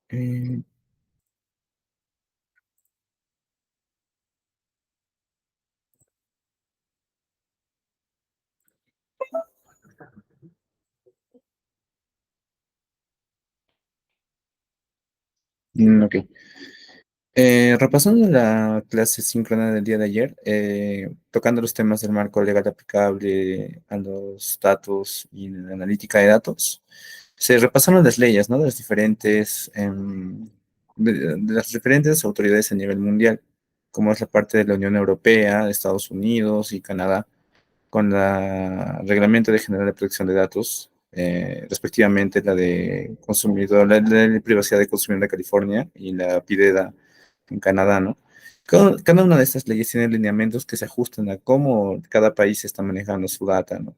Eh, ok. Repasando la clase síncrona del día de ayer, tocando los temas del marco legal aplicable a los datos y la analítica de datos, se repasaron las leyes, ¿no? De las diferentes, de las diferentes autoridades a nivel mundial, como es la parte de la Unión Europea, de Estados Unidos y Canadá, con la Reglamento de General de Protección de Datos, respectivamente la de consumidor, la de privacidad de consumidor de California y la PIDEDA en Canadá, ¿no? Cada una de estas leyes tiene lineamientos que se ajustan a cómo cada país está manejando su data, ¿no?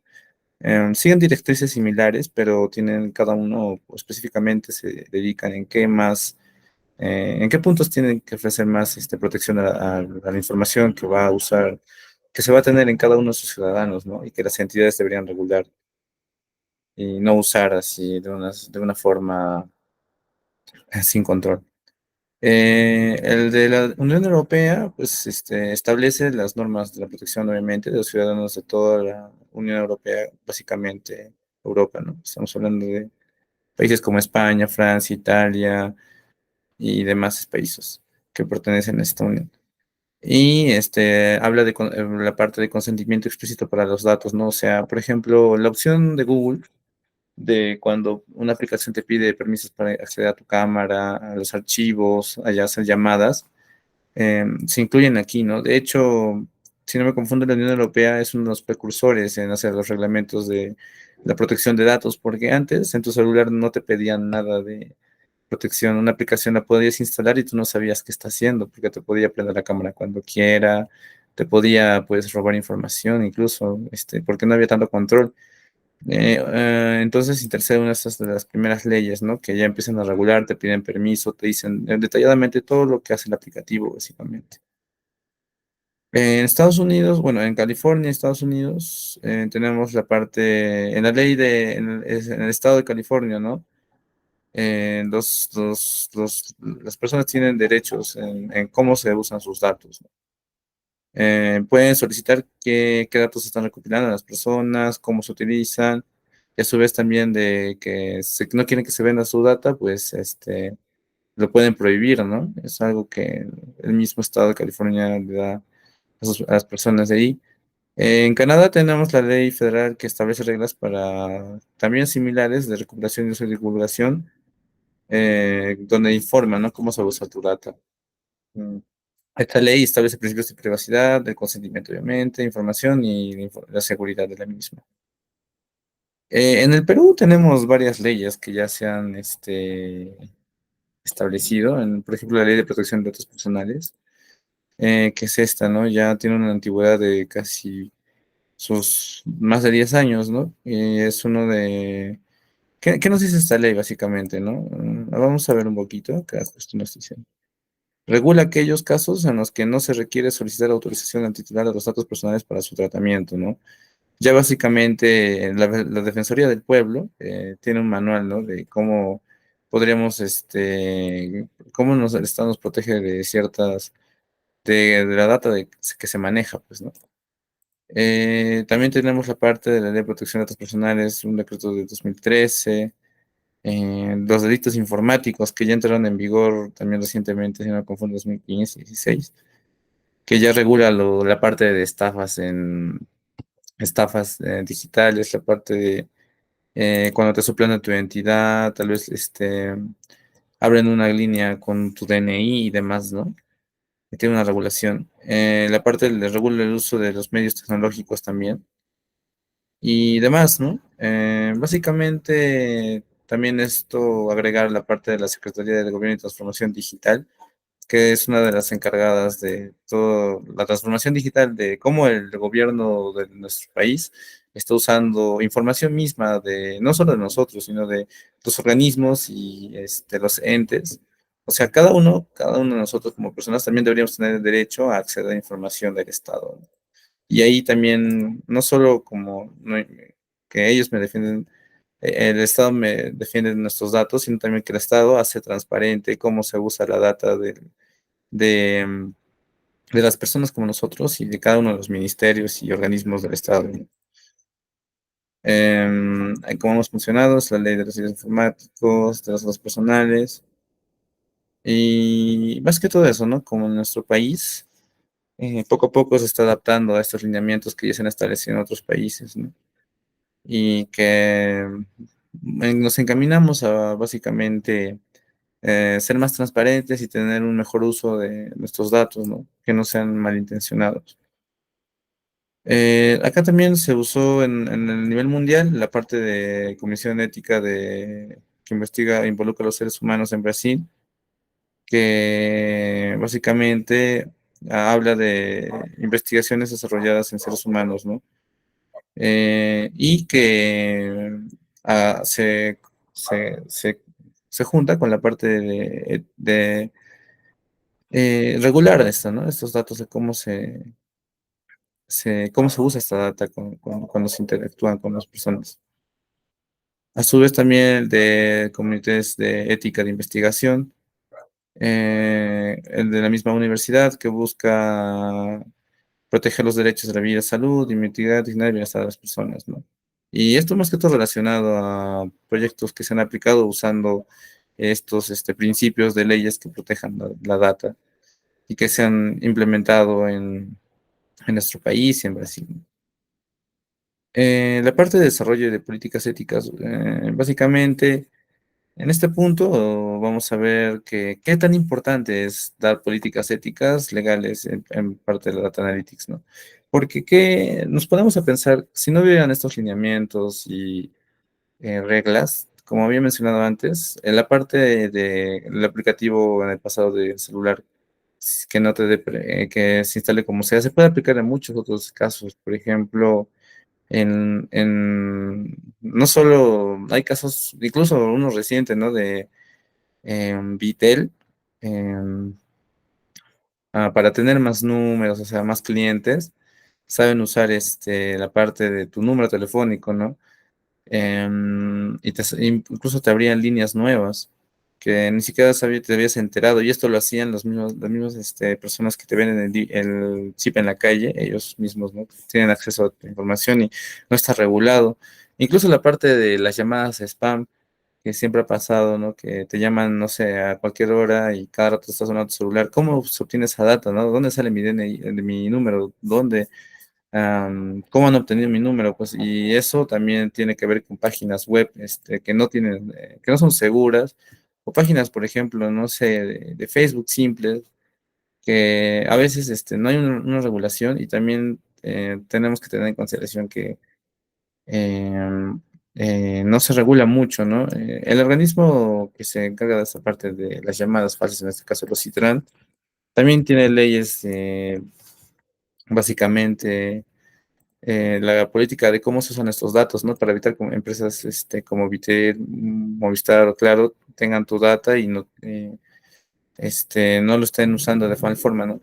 Siguen directrices similares, pero tienen cada uno pues, específicamente se dedican en qué más, en qué puntos tienen que ofrecer más protección a la información que va a usar, que se va a tener en cada uno de sus ciudadanos, ¿no? Y que las entidades deberían regular y no usar así de una forma sin control. El de la Unión Europea, pues establece las normas de la protección, obviamente, de los ciudadanos de toda la Unión Europea, básicamente Europa, ¿no? Estamos hablando de países como España, Francia, Italia y demás países que pertenecen a esta unión. Y habla de la parte de consentimiento explícito para los datos, ¿no? O sea, por ejemplo, la opción de Google de cuando una aplicación te pide permisos para acceder a tu cámara, a los archivos, allá hacer llamadas, se incluyen aquí, ¿no? De hecho, si no me confundo, la Unión Europea es uno de los precursores en hacer los reglamentos de la protección de datos, porque antes en tu celular no te pedían nada de protección. Una aplicación la podías instalar y tú no sabías qué está haciendo, porque te podía prender la cámara cuando quiera, te podía, pues, robar información incluso, porque no había tanto control. Entonces intercede una de estas de las primeras leyes, ¿no? Que ya empiezan a regular, te piden permiso, te dicen detalladamente todo lo que hace el aplicativo, básicamente. En Estados Unidos, bueno, en California, Estados Unidos, tenemos la parte, en la ley en el estado de California, ¿no? Las personas tienen derechos en cómo se usan sus datos, ¿no? Pueden solicitar qué datos se están recopilando las personas, cómo se utilizan, y a su vez también de que no quieren que se venda su data, pues lo pueden prohibir, ¿no? Es algo que el mismo estado de California le da a las personas de ahí. En Canadá tenemos la ley federal que establece reglas para también similares de recuperación y uso y divulgación, donde informa, ¿no? Cómo se usa tu data. Mm. Esta ley establece principios de privacidad, del consentimiento, obviamente, información y la seguridad de la misma. En el Perú tenemos varias leyes que ya se han establecido, por ejemplo, la Ley de Protección de Datos Personales, que es esta, ¿no? Ya tiene una antigüedad de casi sus más de 10 años, ¿no? Y es uno de... ¿Qué nos dice esta ley, básicamente, no? Vamos a ver un poquito, que justo nos dice. Regula aquellos casos en los que no se requiere solicitar autorización al titular de los datos personales para su tratamiento, ¿no? Ya básicamente la Defensoría del Pueblo tiene un manual, ¿no? De cómo podríamos, cómo el Estado nos protege de ciertas, de la data que se maneja, pues, ¿no? También tenemos la parte de la Ley de Protección de Datos Personales, un decreto de 2013, los delitos informáticos que ya entraron en vigor también recientemente, si no me confundo, 2015, 16, que ya regula la parte de estafas digitales, la parte de cuando te suplan tu identidad, tal vez abren una línea con tu DNI y demás, ¿no? Que tiene una regulación. La parte de regula el uso de los medios tecnológicos también y demás, ¿no? Básicamente, también esto agregar la parte de la Secretaría de Gobierno y Transformación Digital, que es una de las encargadas de toda la transformación digital, de cómo el gobierno de nuestro país está usando información misma de no solo de nosotros, sino de los organismos y los entes. O sea, cada uno de nosotros como personas también deberíamos tener el derecho a acceder a información del Estado, ¿no? Y ahí también, no solo como que ellos me defienden, el Estado me defiende nuestros datos, sino también que el Estado hace transparente cómo se usa la data de, mm, de las personas como nosotros y de cada uno de los ministerios y organismos del Estado. Como hemos mencionado, es la ley de los servicios informáticos, de los datos personales y más que todo eso, ¿no? Como en nuestro país, poco a poco se está adaptando a estos lineamientos que ya se han establecido en otros países, ¿no? Y que nos encaminamos a básicamente ser más transparentes y tener un mejor uso de nuestros datos, ¿no? Que no sean malintencionados. Acá también se usó en el nivel mundial la parte de Comisión Ética que investiga e involucra a los seres humanos en Brasil, que básicamente habla de investigaciones desarrolladas en seres humanos, ¿no? Y que ah, se, se- se junta con la parte de regular esto, ¿no? Estos datos de cómo se usa esta data cuando se interactúan con las personas. A su vez también el de comités de ética de investigación, el de la misma universidad que busca proteger los derechos de la vida, salud, integridad, dignidad y bienestar de las personas, ¿no? Y esto más que todo relacionado a proyectos que se han aplicado usando estos principios de leyes que protejan la data y que se han implementado en nuestro país y en Brasil. La parte de desarrollo de políticas éticas, básicamente, en este punto vamos a ver qué tan importante es dar políticas éticas legales en parte de la data analytics, ¿no? Porque nos ponemos a pensar, si no hubieran estos lineamientos y reglas, como había mencionado antes, en la parte del aplicativo en el pasado de celular, que no te que se instale como sea, se puede aplicar en muchos otros casos. Por ejemplo, no solo hay casos, incluso unos recientes, ¿no? De Vitel, em, para tener más números, o sea, más clientes, saben usar la parte de tu número telefónico, ¿no? Incluso te abrían líneas nuevas que ni siquiera te habías enterado, y esto lo hacían las mismas personas que te venden el chip en la calle, ellos mismos, ¿no? Tienen acceso a tu información y no está regulado. Incluso la parte de las llamadas spam, que siempre ha pasado, ¿no? Que te llaman, no sé, a cualquier hora y cada rato está sonando tu celular. ¿Cómo se obtiene esa data, no? ¿Dónde sale mi DNI, de mi número? ¿Dónde? ¿Cómo han obtenido mi número? Pues, y eso también tiene que ver con páginas web, que no tienen, que no son seguras, o páginas, por ejemplo, no sé, de Facebook simples, que a veces, no hay una regulación y también tenemos que tener en consideración que no se regula mucho, ¿no? El organismo que se encarga de esta parte de las llamadas falsas, en este caso los Citran, también tiene leyes, básicamente la política de cómo se usan estos datos, ¿no? Para evitar que empresas como Vitel, Movistar o Claro tengan tu data y no lo estén usando de mal forma, ¿no?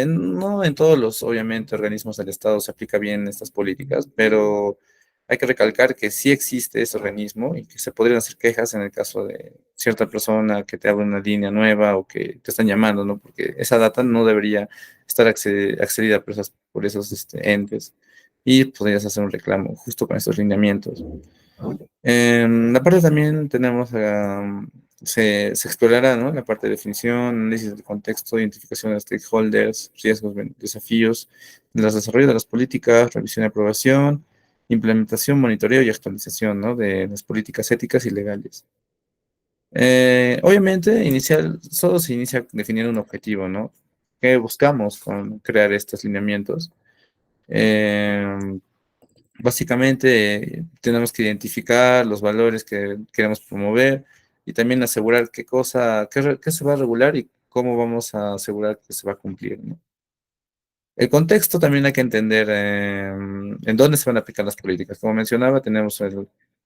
No en todos los, obviamente, organismos del Estado se aplica bien estas políticas, pero hay que recalcar que sí existe ese organismo y que se podrían hacer quejas en el caso de cierta persona que te abre una línea nueva o que te están llamando, ¿no? Porque esa data no debería estar accedida por esos entes y podrías hacer un reclamo justo con estos lineamientos. En la parte también tenemos, se explorará, ¿no? La parte de definición, análisis de contexto, identificación de stakeholders, riesgos, desafíos, de los desarrollos de las políticas, revisión y aprobación, implementación, monitoreo y actualización, ¿no? De las políticas éticas y legales. Obviamente, solo se inicia definiendo un objetivo, ¿no? ¿Qué buscamos con crear estos lineamientos? Eh, Básicamente, tenemos que identificar los valores que queremos promover y también asegurar qué se va a regular y cómo vamos a asegurar que se va a cumplir, ¿no? El contexto también hay que entender en dónde se van a aplicar las políticas. Como mencionaba, tenemos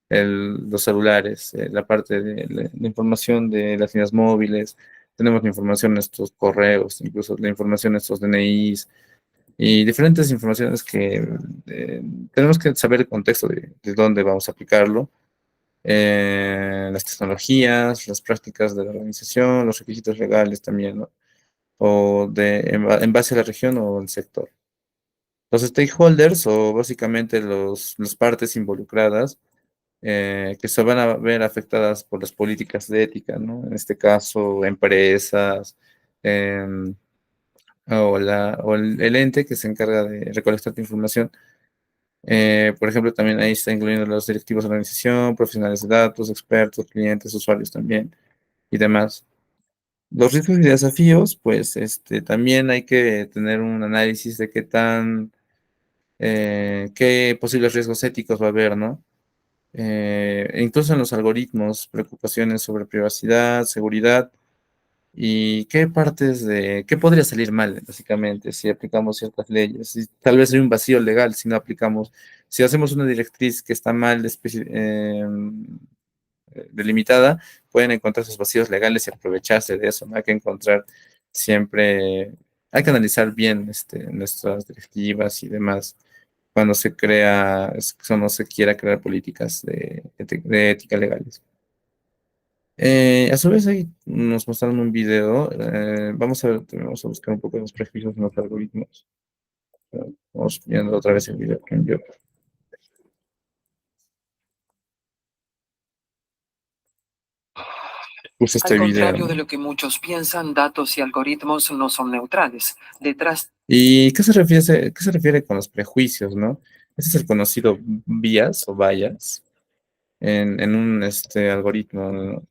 los celulares, la parte de la información de las líneas móviles, tenemos la información de estos correos, incluso la información de estos DNIs, y diferentes informaciones que tenemos que saber el contexto de dónde vamos a aplicarlo las tecnologías, las prácticas de la organización, los requisitos legales también, ¿no? En base a la región o el sector. Los stakeholders o básicamente las partes involucradas que se van a ver afectadas por las políticas de ética, ¿no? En este caso, empresas, em, o el ente que se encarga de recolectar tu información. Por ejemplo, también ahí está incluyendo los directivos de la organización, profesionales de datos, expertos, clientes, usuarios también y demás. Los riesgos y desafíos, pues también hay que tener un análisis de qué posibles riesgos éticos va a haber, ¿no? Incluso en los algoritmos, preocupaciones sobre privacidad, seguridad y qué podría salir mal, básicamente, si aplicamos ciertas leyes. Y tal vez hay un vacío legal si no aplicamos, si hacemos una directriz que está mal delimitada, pueden encontrar esos vacíos legales y aprovecharse de eso, ¿no? Hay que encontrar siempre, hay que analizar bien nuestras directivas y demás cuando cuando se quiera crear políticas de ética legales. A su vez ahí nos mostraron un video, vamos a buscar un poco los prejuicios en los algoritmos. Vamos viendo otra vez el video que envió. Puse Al este video, contrario de ¿no? lo que muchos piensan, datos y algoritmos no son neutrales. Detrás ¿Y qué se refiere con los prejuicios, no? Ese es el conocido bias o bias en un algoritmo, ¿no?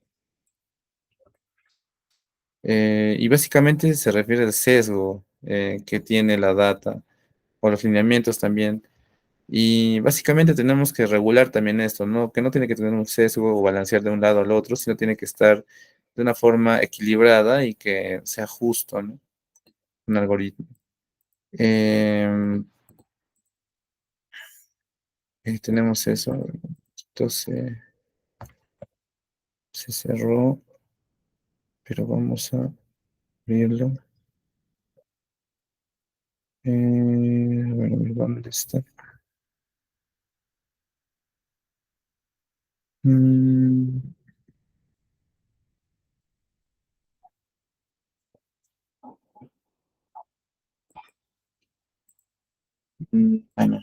Y básicamente se refiere al sesgo que tiene la data o los lineamientos también. Y básicamente tenemos que regular también esto, ¿no? Que no tiene que tener un sesgo o balancear de un lado al otro, sino tiene que estar de una forma equilibrada y que sea justo, ¿no? Un algoritmo. Em, Tenemos eso. Entonces, se cerró, pero vamos a abrirlo. Bueno, ¿dónde está? Mm, no.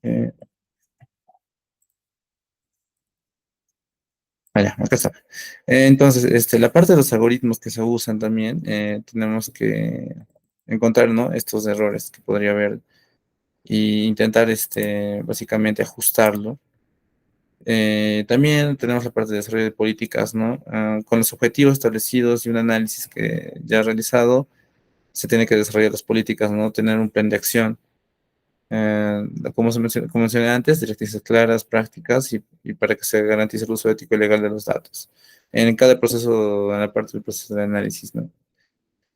Eh, ya, acá está. Entonces, la parte de los algoritmos que se usan también, tenemos que encontrar, ¿no? Estos errores que podría haber e intentar, básicamente ajustarlo. También tenemos la parte de desarrollo de políticas, ¿no? Con los objetivos establecidos y un análisis que ya realizado, se tiene que desarrollar las políticas, ¿no? Tener un plan de acción. Como mencioné antes, directrices claras, prácticas y para que se garantice el uso ético y legal de los datos. En cada proceso, en la parte del proceso de análisis, ¿no?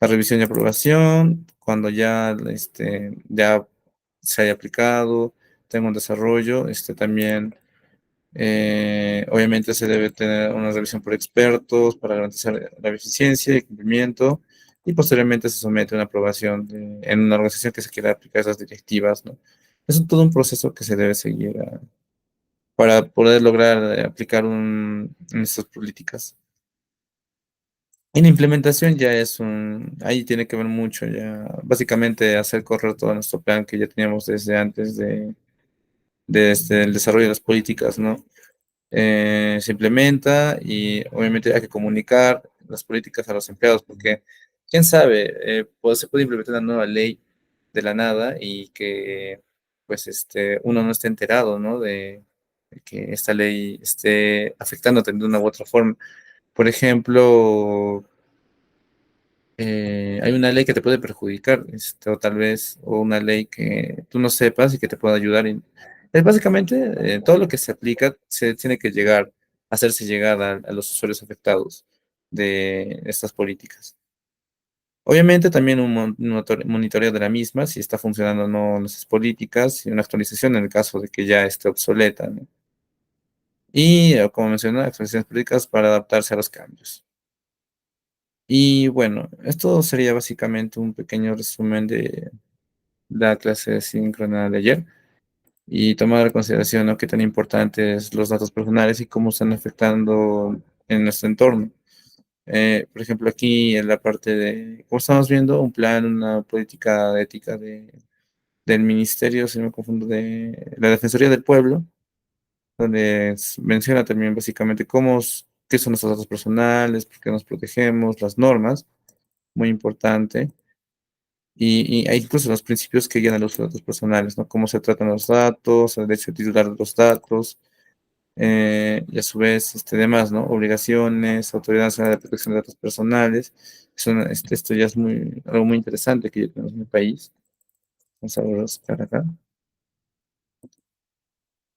La revisión y aprobación, cuando ya se haya aplicado, tenga un desarrollo, también obviamente se debe tener una revisión por expertos para garantizar la eficiencia y cumplimiento y posteriormente se somete a una aprobación en una organización que se quiera aplicar esas directivas, ¿no? Es todo un proceso que se debe seguir para poder lograr aplicar en estas políticas. En implementación ya ahí tiene que ver mucho ya, básicamente hacer correr todo nuestro plan que ya teníamos desde antes el desarrollo de las políticas, ¿no? Se implementa y obviamente hay que comunicar las políticas a los empleados porque, quién sabe, pues se puede implementar una nueva ley de la nada y que pues uno no esté enterado, ¿no? De que esta ley esté afectándote de una u otra forma. Por ejemplo, hay una ley que te puede perjudicar, o tal vez, o una ley que tú no sepas y que te pueda ayudar. Es básicamente, todo lo que se aplica se tiene que hacerse llegar a los usuarios afectados de estas políticas. Obviamente también un monitoreo de la misma, si está funcionando o no nuestras políticas, y una actualización en el caso de que ya esté obsoleta, ¿no? Y, como mencioné, actualizaciones políticas para adaptarse a los cambios. Y bueno, esto sería básicamente un pequeño resumen de la clase síncrona de ayer. y tomar en consideración, ¿no?, qué tan importantes los datos personales y cómo están afectando en nuestro entorno. Por ejemplo, aquí en la parte de, como estamos viendo, un plan, una política de ética del ministerio, si no me confundo, de la Defensoría del Pueblo, donde menciona también básicamente qué son nuestros datos personales, por qué nos protegemos, las normas, muy importante. Y hay incluso los principios que guían el uso de datos personales, ¿no? Cómo se tratan los datos, el derecho titular de los datos, y a su vez, demás, ¿no? Obligaciones, Autoridad Nacional de Protección de Datos Personales. Esto ya es algo muy interesante que ya tenemos en el país. Vamos a buscar acá.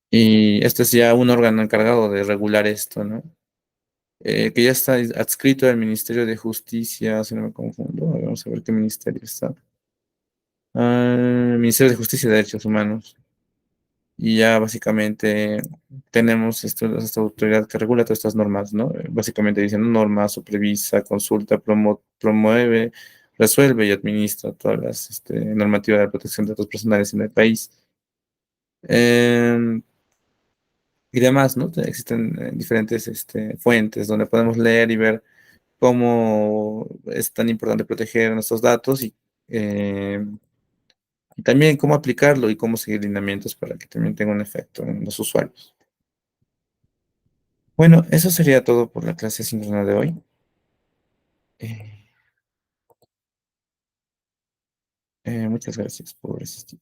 Y este es ya un órgano encargado de regular esto, ¿no? Que ya está adscrito al Ministerio de Justicia, si no me confundo. A ver, vamos a ver qué ministerio está. Ministerio de Justicia y Derechos Humanos. Y ya básicamente tenemos esta autoridad que regula todas estas normas, ¿no? Básicamente dicen norma, supervisa, consulta, promueve, resuelve y administra todas las normativas de protección de datos personales en el país. Em, y demás, ¿no? Existen diferentes fuentes donde podemos leer y ver cómo es tan importante proteger nuestros datos y también cómo aplicarlo y cómo seguir lineamientos para que también tenga un efecto en los usuarios. Bueno, eso sería todo por la clase síncrona de hoy. Eh, muchas gracias por asistir.